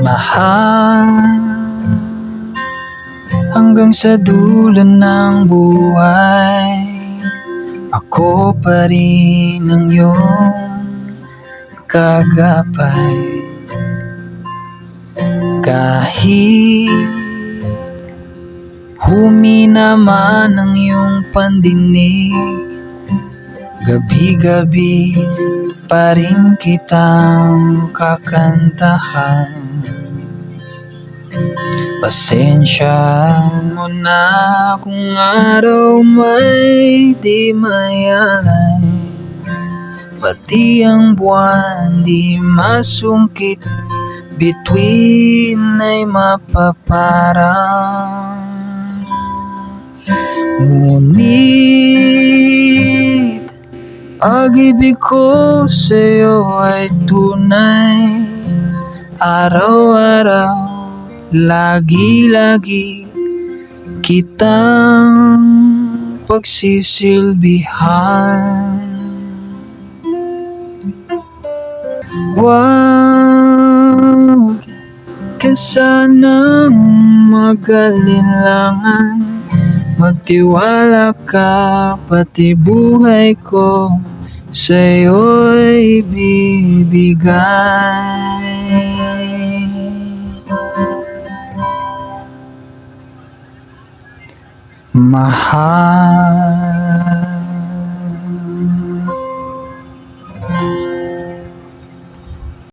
Mahal, hanggang sa dulo ng buhay, ako pa rin ang iyong kagapay. Kahit humina man ang iyong pandinig, gabi-gabi pa rin kitang kakantahan. Pasensya mo na kung araw may di mayalay, pati ang buwan di masungkit, bituin ay mapaparang. Ngunit pag-ibig ko sa'yo ay tunay, araw-araw, lagi-lagi kitang pagsisilbihan. Huwag ka sanang mag-alinlangan, magtiwala ka, pati buhay ko sa'yo'y bibigay. Mahal,